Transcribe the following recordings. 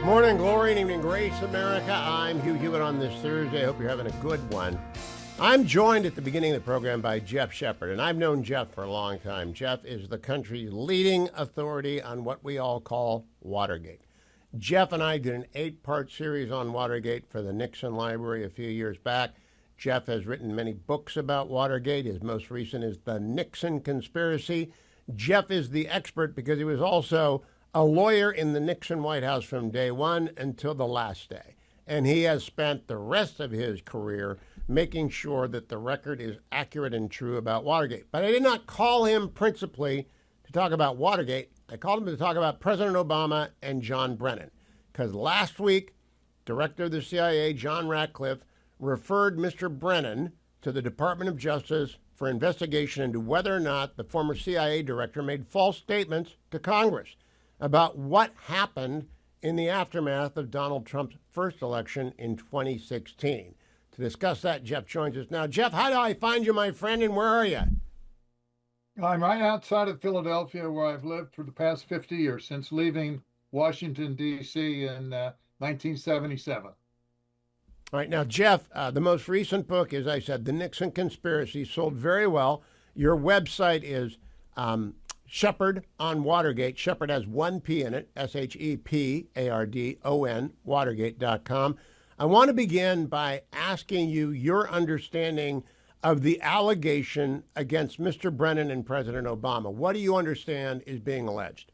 Morning glory and evening grace, America. I'm Hugh Hewitt on this Thursday. I hope you're having a good one. I'm joined at the beginning of the program by Jeff Shepard, and I've known Jeff for a long time. Jeff is the country's leading authority on what we all call Watergate. Jeff and I did an 8-part series on Watergate for the Nixon Library a few years back. Jeff has written many books about Watergate. His most recent is The Nixon Conspiracy. Jeff is the expert because he was also a lawyer in the Nixon White House from day one until the last day. And he has spent the rest of his career making sure that the record is accurate and true about Watergate. But I did not call him principally to talk about Watergate. I called him to talk about President Obama and John Brennan. Because last week, Director of the CIA, John Ratcliffe, referred Mr. Brennan to the Department of Justice for investigation into whether or not the former CIA director made false statements to Congress about what happened in the aftermath of Donald Trump's first election in 2016. To discuss that, Jeff joins us now. Jeff, how do I find you, my friend, and where are you? I'm right outside of Philadelphia, where I've lived for the past 50 years, since leaving Washington, D.C. in 1977. All right, now, Jeff, the most recent book, as I said, The Nixon Conspiracy, sold very well. Your website is Shepard on Watergate. Shepard has one P in it, Shepardon, Watergate.com. I want to begin by asking you your understanding of the allegation against Mr. Brennan and President Obama. What do you understand is being alleged?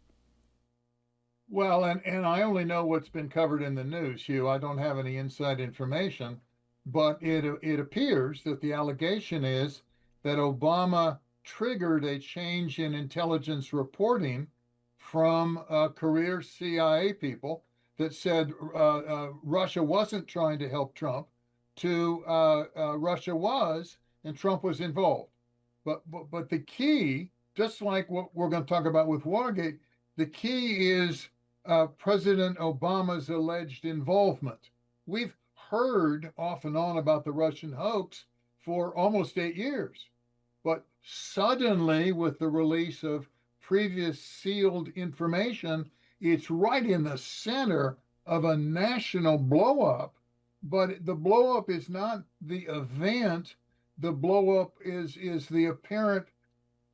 Well, and I only know what's been covered in the news, Hugh. I don't have any inside information, but it appears that the allegation is that Obama triggered a change in intelligence reporting from career CIA people that said Russia wasn't trying to help Trump to Russia was, and Trump was involved. But the key, just like what we're going to talk about with Watergate, the key is President Obama's alleged involvement. We've heard off and on about the Russian hoax for almost 8 years. But suddenly, with the release of previous sealed information, it's right in the center of a national blowup. But the blowup is not the event. The blowup is the apparent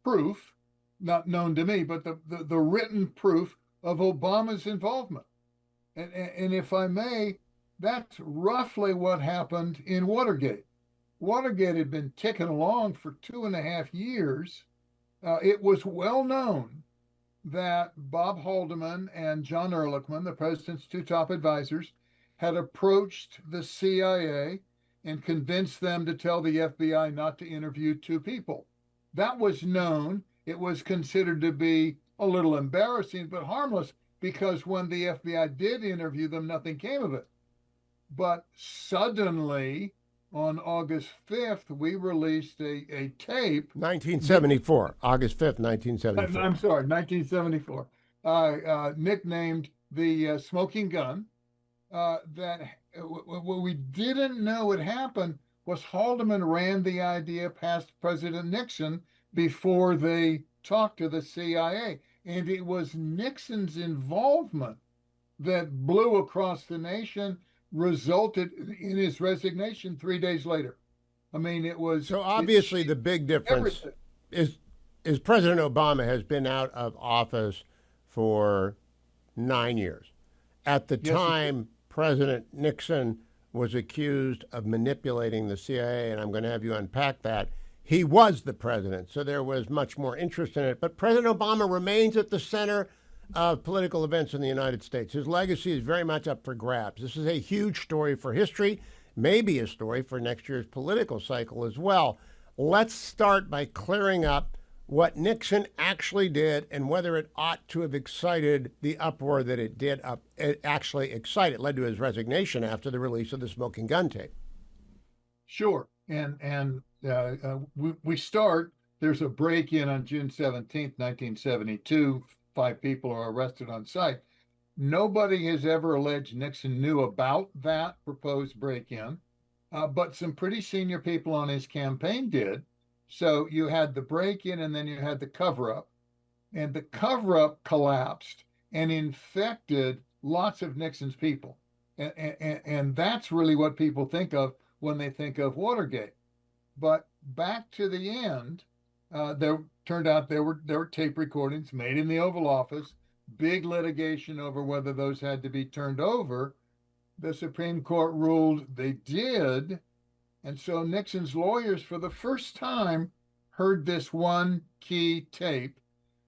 proof, not known to me, but the written proof of Obama's involvement. And if I may, that's roughly what happened in Watergate. Watergate had been ticking along for 2.5 years. It was well known that Bob Haldeman and John Ehrlichman, the president's two top advisors, had approached the CIA and convinced them to tell the FBI not to interview two people. That was known. It was considered to be a little embarrassing, but harmless, because when the FBI did interview them, nothing came of it. But suddenly, on August 5th, we released a tape. 1974, August 5th, 1974. I'm sorry, 1974. Nicknamed the Smoking Gun. That what we didn't know had happened was Haldeman ran the idea past President Nixon before they talked to the CIA. And it was Nixon's involvement that blew across the nation, resulted in his resignation 3 days later. I mean, it was... So obviously the big difference is President Obama has been out of office for 9 years. At the time, President Nixon was accused of manipulating the CIA, and I'm going to have you unpack that. He was the president, so there was much more interest in it. But President Obama remains at the center of political events in the United States. His legacy is very much up for grabs. This is a huge story for history, maybe a story for next year's political cycle as well. Let's start by clearing up what Nixon actually did and whether it ought to have excited the uproar that it did. It actually excited. It led to his resignation after the release of the Smoking Gun tape. Sure. And we start, there's a break-in on June 17th, 1972. 5 people are arrested on site. Nobody has ever alleged Nixon knew about that proposed break-in, but some pretty senior people on his campaign did. So you had the break-in and then you had the cover-up. And the cover-up collapsed and infected lots of Nixon's people. And that's really what people think of when they think of Watergate. But back to the end, there turned out there were tape recordings made in the Oval Office, big litigation over whether those had to be turned over. The Supreme Court ruled they did. And so Nixon's lawyers, for the first time, heard this one key tape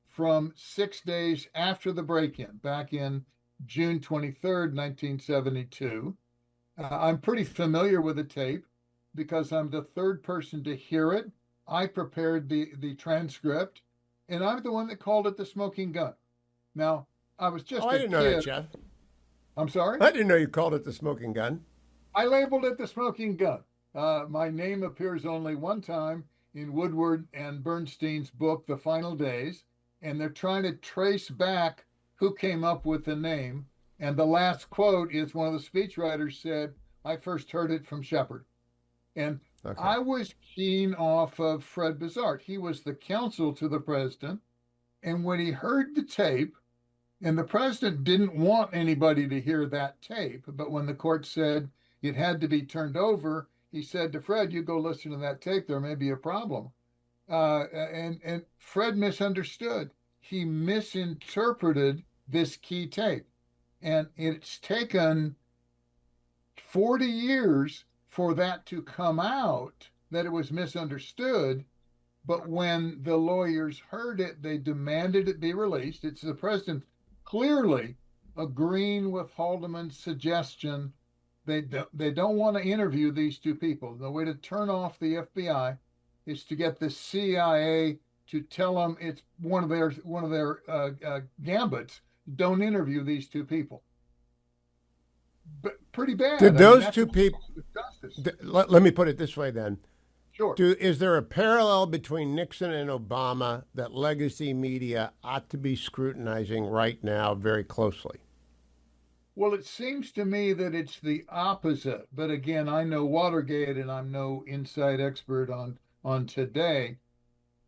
from 6 days after the break-in, back in June 23rd, 1972. I'm pretty familiar with the tape because I'm the third person to hear it. I prepared the transcript, and I'm the one that called it the smoking gun. Now, I was just Oh, I didn't know that, Jeff. I'm sorry? I didn't know you called it the smoking gun. I labeled it the smoking gun. My name appears only one time in Woodward and Bernstein's book, The Final Days, and they're trying to trace back who came up with the name. And the last quote is one of the speechwriters said, "I first heard it from Shepard." And Okay. I was keen off of Fred Bizart. He was the counsel to the president. And when he heard the tape, and the president didn't want anybody to hear that tape, but when the court said it had to be turned over, he said to Fred, "You go listen to that tape, there may be a problem." And Fred misunderstood. He misinterpreted this key tape. And it's taken 40 years for that to come out, that it was misunderstood. But when the lawyers heard it, they demanded it be released. It's the president clearly agreeing with Haldeman's suggestion. They don't want to interview these two people. The way to turn off the FBI is to get the CIA to tell them it's one of their gambits. Don't interview these two people. But pretty bad. Did those two people? Justice. Let me put it this way then. Sure. Is there a parallel between Nixon and Obama that legacy media ought to be scrutinizing right now very closely? Well, it seems to me that it's the opposite. But again, I know Watergate and I'm no inside expert on today.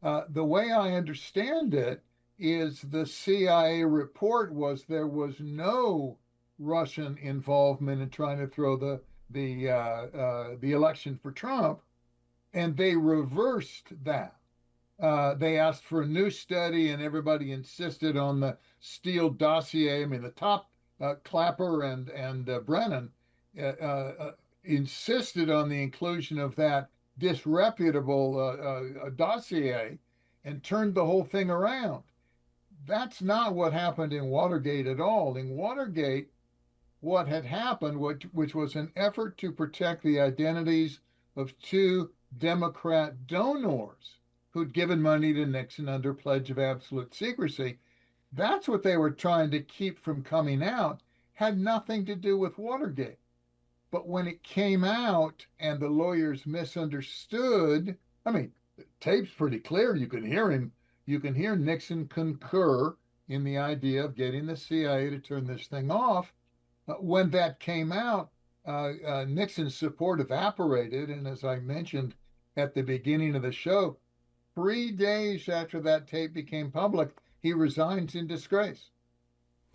The way I understand it is the CIA report was there was no Russian involvement in trying to throw the election for Trump, and they reversed that. They asked for a new study, and everybody insisted on the Steele dossier. I mean, the top Clapper and Brennan insisted on the inclusion of that disreputable dossier and turned the whole thing around. That's not what happened in Watergate at all. In Watergate, what had happened, which was an effort to protect the identities of two Democrat donors who'd given money to Nixon under pledge of absolute secrecy. That's what they were trying to keep from coming out, had nothing to do with Watergate. But when it came out and the lawyers misunderstood, I mean, the tape's pretty clear. You can hear him. You can hear Nixon concur in the idea of getting the CIA to turn this thing off. When that came out, Nixon's support evaporated. And as I mentioned at the beginning of the show, 3 days after that tape became public, he resigns in disgrace.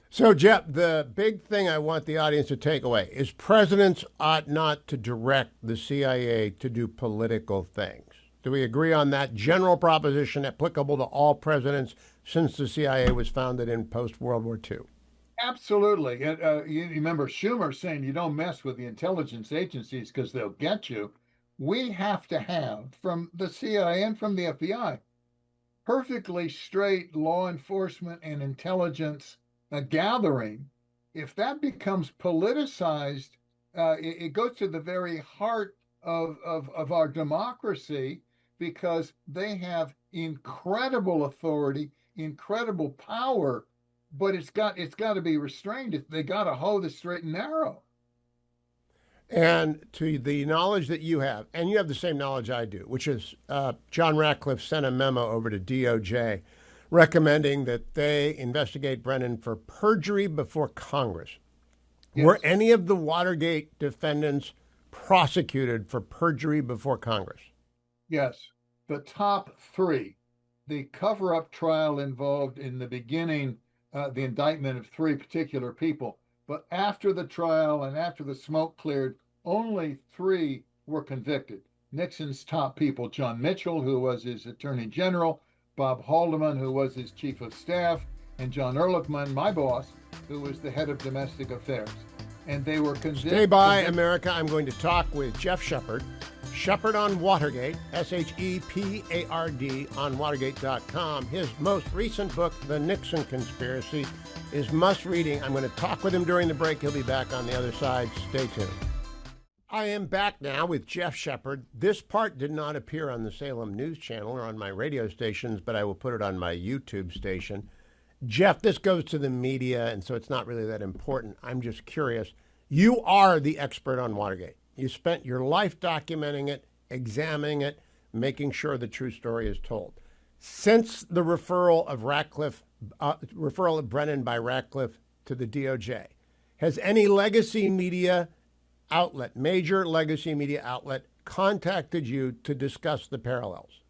So, Jeff, the big thing I want the audience to take away is presidents ought not to direct the CIA to do political things. Do we agree on that general proposition applicable to all presidents since the CIA was founded in post-World War II? Absolutely. You remember Schumer saying you don't mess with the intelligence agencies because they'll get you. We have to have, from the CIA and from the FBI, perfectly straight law enforcement and intelligence gathering. If that becomes politicized, it goes to the very heart of our democracy, because they have incredible authority, incredible power, but it's got to be restrained. They got to hold the straight and narrow. And to the knowledge that you have, and you have the same knowledge I do, which is John Ratcliffe sent a memo over to DOJ recommending that they investigate Brennan for perjury before Congress. Yes. Were any of the Watergate defendants prosecuted for perjury before Congress? Yes, the top three. The cover-up trial involved in the beginning the indictment of three particular people, But after the trial and after the smoke cleared, only 3 were convicted. Nixon's top people, John Mitchell, who was his attorney general, Bob Haldeman, who was his chief of staff, and John Ehrlichman, my boss, who was the head of domestic affairs. And they were convicted. Stay by, America. I'm going to talk with Jeff Shepard. Shepard on Watergate, Shepard on Watergate.com. His most recent book, The Nixon Conspiracy, is must reading. I'm going to talk with him during the break. He'll be back on the other side. Stay tuned. I am back now with Jeff Shepard. This part did not appear on the Salem News Channel or on my radio stations, but I will put it on my YouTube station. Jeff, this goes to the media, and so it's not really that important. I'm just curious. You are the expert on Watergate. You spent your life documenting it, examining it, making sure the true story is told. Since the referral of Brennan by Ratcliffe to the DOJ, has any legacy media outlet, major legacy media outlet, contacted you to discuss the parallels?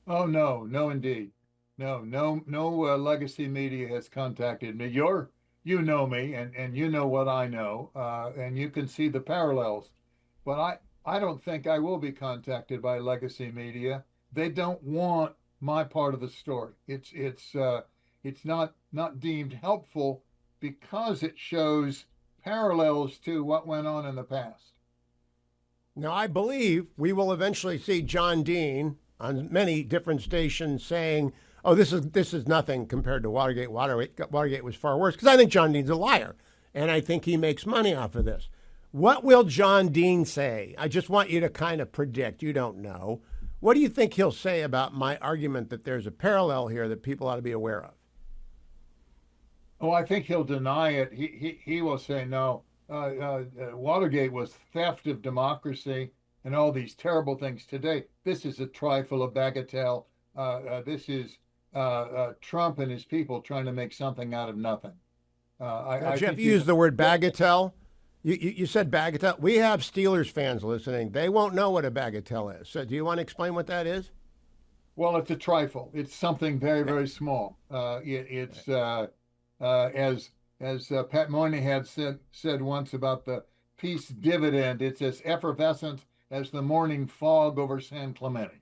Oh, no, indeed. No, legacy media has contacted me. You know me, and you know what I know, and you can see the parallels. But I don't think I will be contacted by legacy media. They don't want my part of the story. It's not deemed helpful because it shows parallels to what went on in the past. Now, I believe we will eventually see John Dean on many different stations saying, oh, this is nothing compared to Watergate. Watergate was far worse, because I think John Dean's a liar, and I think he makes money off of this. What will John Dean say? I just want you to kind of predict. You don't know. What do you think he'll say about my argument that there's a parallel here that people ought to be aware of? Oh, I think he'll deny it. He will say no. Watergate was theft of democracy and all these terrible things. Today, this is a trifle, a bagatelle. This is Trump and his people trying to make something out of nothing. Jeff, you used the word bagatelle. You said bagatelle. We have Steelers fans listening. They won't know what a bagatelle is. So do you want to explain what that is? Well, it's a trifle. It's something very, very small. It's as Pat Moynihan said once about the peace dividend, it's as effervescent as the morning fog over San Clemente.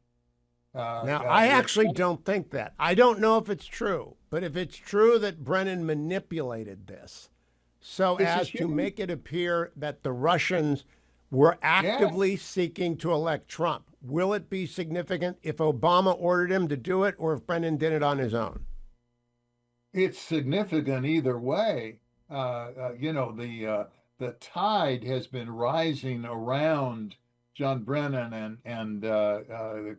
Now, I actually don't think that. I don't know if it's true, but if it's true that Brennan manipulated this so as to make it appear that the Russians were actively seeking to elect Trump, will it be significant if Obama ordered him to do it or if Brennan did it on his own? It's significant either way. The tide has been rising around John Brennan and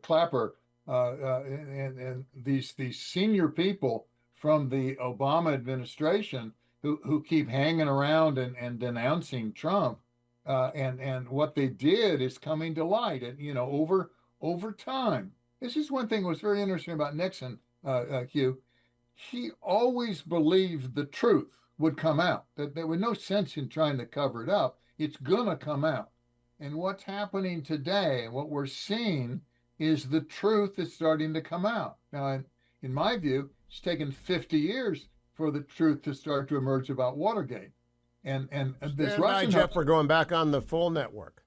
Clapper and these senior people from the Obama administration who keep hanging around and denouncing Trump. And what they did is coming to light. And over time, this is one thing that was very interesting about Nixon, Hugh. He always believed the truth would come out, that there was no sense in trying to cover it up. It's going to come out. And what's happening today, and what we're seeing, is the truth is starting to come out. Now, in my view, it's taken 50 years for the truth to start to emerge about Watergate. And this Russian... Jeff, we're going back on the full network.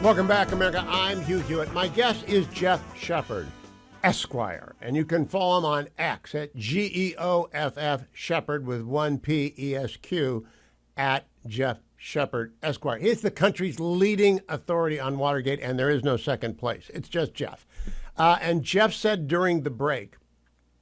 Welcome back, America. I'm Hugh Hewitt. My guest is Jeff Shepard, Esquire, and you can follow him on X at GEOFF Shepard with 1P ESQ at Jeff Shepard Esquire. He's the country's leading authority on Watergate, and there is no second place. It's just Jeff. And Jeff said during the break,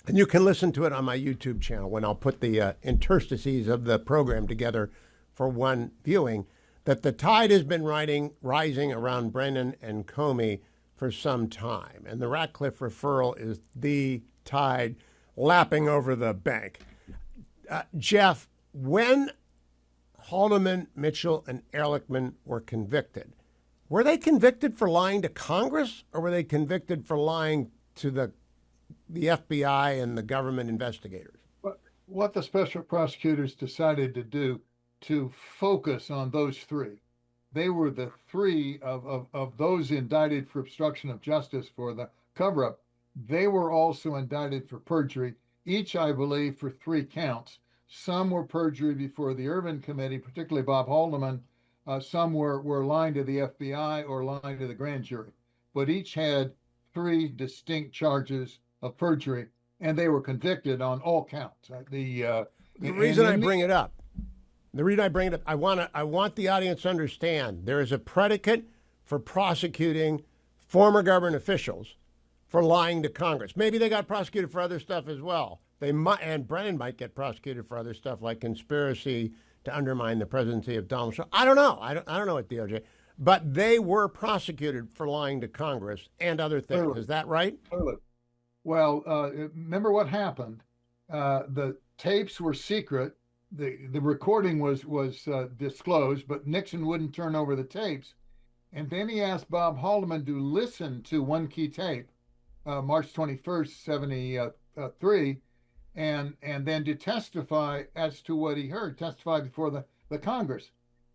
and you can listen to it on my YouTube channel when I'll put the interstices of the program together for one viewing, that the tide has been rising around Brennan and Comey for some time. And the Ratcliffe referral is the tide lapping over the bank. Jeff, when Haldeman, Mitchell, and Ehrlichman were convicted, were they convicted for lying to Congress, or were they convicted for lying to the FBI and the government investigators? What the special prosecutors decided to do to focus on those 3. They were the 3 of those indicted for obstruction of justice for the cover-up. They were also indicted for perjury, each, I believe, for 3 counts. Some were perjury before the Irvin Committee, particularly Bob Haldeman. Some were lying to the FBI or lying to the grand jury, but each had three distinct charges of perjury, and they were convicted on all counts. The reason I bring it up, I want the audience to understand there is a predicate for prosecuting former government officials for lying to Congress. Maybe they got prosecuted for other stuff as well. They might, and Brennan might get prosecuted for other stuff like conspiracy to undermine the presidency of Donald Trump. I don't know. I don't know what DOJ, but they were prosecuted for lying to Congress and other things. Clearly. Is that right? Clearly. Well, remember what happened? The tapes were secret. The recording was disclosed, but Nixon wouldn't turn over the tapes. And then he asked Bob Haldeman to listen to one key tape, March 21st, 73, and then to testify as to what he heard, testify before the Congress.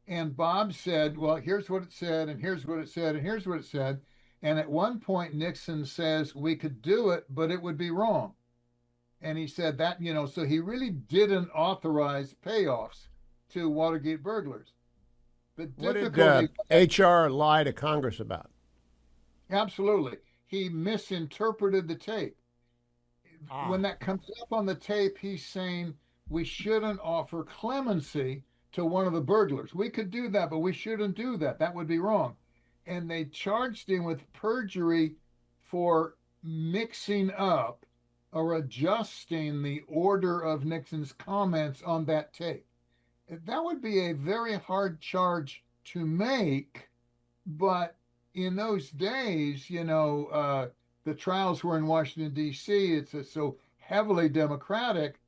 And Bob said, well, here's what it said, and here's what it said, and here's what it said. And at one point, Nixon says, we could do it, but it would be wrong. And he said that, so he really didn't authorize payoffs to Watergate burglars. What did HR lie to Congress about? Absolutely. He misinterpreted the tape. When that comes up on the tape, he's saying we shouldn't offer clemency to one of the burglars. We could do that, but we shouldn't do that. That would be wrong. And they charged him with perjury for mixing up or adjusting the order of Nixon's comments on that tape. That would be a very hard charge to make, but in those days, the trials were in Washington, D.C. It's so heavily Democratic,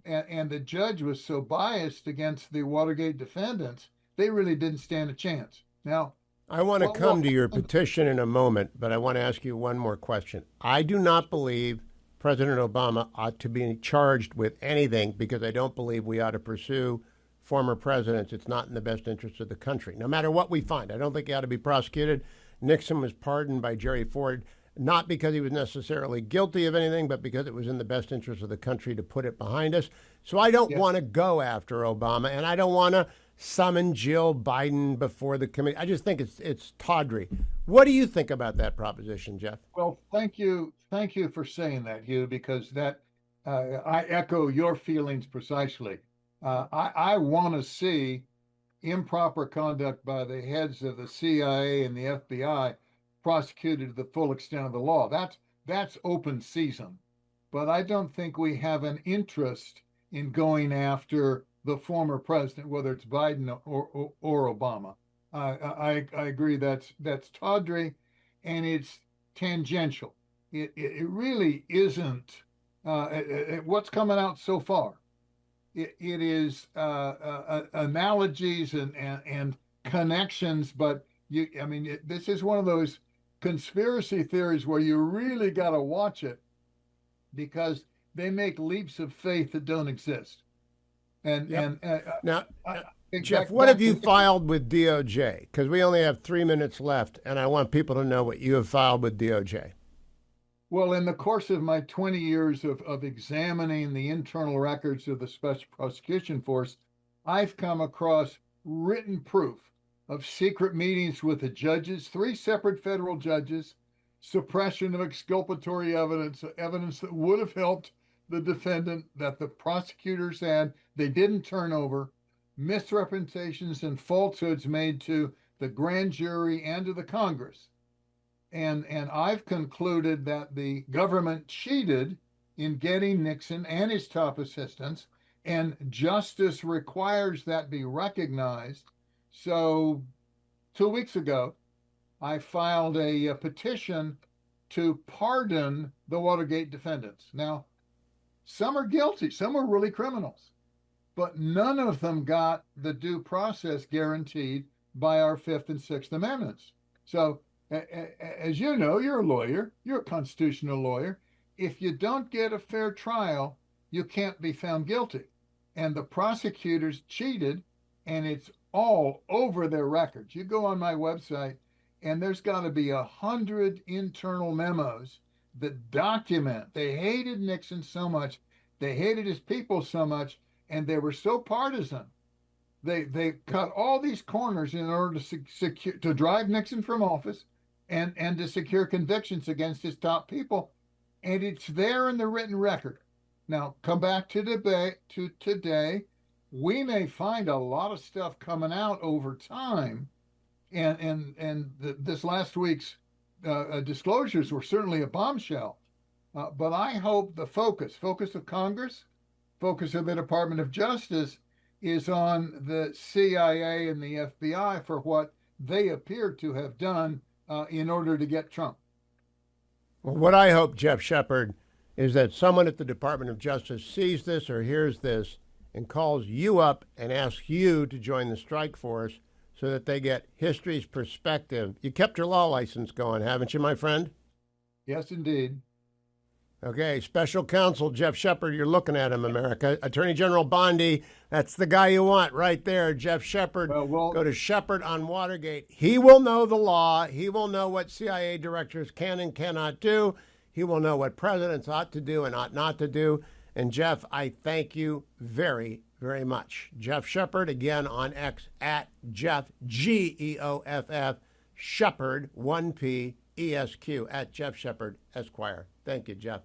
and the judge was so biased against the Watergate defendants, they really didn't stand a chance. Now, I want to come to your petition in a moment, but I want to ask you one more question. I do not believe President Obama ought to be charged with anything because I don't believe we ought to pursue former presidents. It's not in the best interest of the country, no matter what we find. I don't think he ought to be prosecuted. Nixon was pardoned by Jerry Ford, not because he was necessarily guilty of anything, but because it was in the best interest of the country to put it behind us. So I don't want to go after Obama, and I don't want to summon Jill Biden before the committee. I just think it's tawdry. What do you think about that proposition, Jeff? Well, thank you for saying that, Hugh, because that I echo your feelings precisely. I want to see improper conduct by the heads of the CIA and the FBI prosecuted to the full extent of the law. That's open season. But I don't think we have an interest in going after the former president, whether it's Biden or Obama. I agree that's tawdry, and it's tangential. It really isn't what's coming out so far. It is analogies and connections, but this is one of those conspiracy theories where you really got to watch it because they make leaps of faith that don't exist. Now, Jeff, what have you filed with DOJ? Because we only have 3 minutes left, and I want people to know what you have filed with DOJ. Well, in the course of my 20 years of examining the internal records of the Special Prosecution Force, I've come across written proof of secret meetings with the judges, 3 separate federal judges, suppression of exculpatory evidence that would have helped the defendant that the prosecutors had, they didn't turn over, misrepresentations and falsehoods made to the grand jury and to the Congress. And I've concluded that the government cheated in getting Nixon and his top assistants, and justice requires that be recognized. So 2 weeks ago, I filed a petition to pardon the Watergate defendants. Now, some are guilty, some are really criminals, but none of them got the due process guaranteed by our Fifth and Sixth Amendments. So, as you know, you're a lawyer, you're a constitutional lawyer. If you don't get a fair trial, you can't be found guilty. And the prosecutors cheated, and it's all over their records. You go on my website, and there's got to be 100 internal memos that document they hated Nixon so much, they hated his people so much, and they were so partisan. They cut all these corners in order to secure to drive Nixon from office and to secure convictions against his top people. And it's there in the written record. Now, come back to debate to today. We may find a lot of stuff coming out over time, and this last week's disclosures were certainly a bombshell. But I hope the focus of Congress, focus of the Department of Justice, is on the CIA and the FBI for what they appear to have done in order to get Trump. Well, what I hope, Jeff Shepard, is that someone at the Department of Justice sees this or hears this and calls you up and asks you to join the strike force so that they get history's perspective. You kept your law license going, haven't you, my friend? Yes, indeed. Okay, special counsel Jeff Shepard, you're looking at him, America. Attorney General Bondi, that's the guy you want right there, Jeff Shepard. Well, go to Shepard on Watergate. He will know the law. He will know what CIA directors can and cannot do. He will know what presidents ought to do and ought not to do. And Jeff, I thank you very, very much. Jeff Shepard, again on X, at Jeff, Geoff, Shepard, 1P, ESQ, at Jeff Shepard, Esquire. Thank you, Jeff.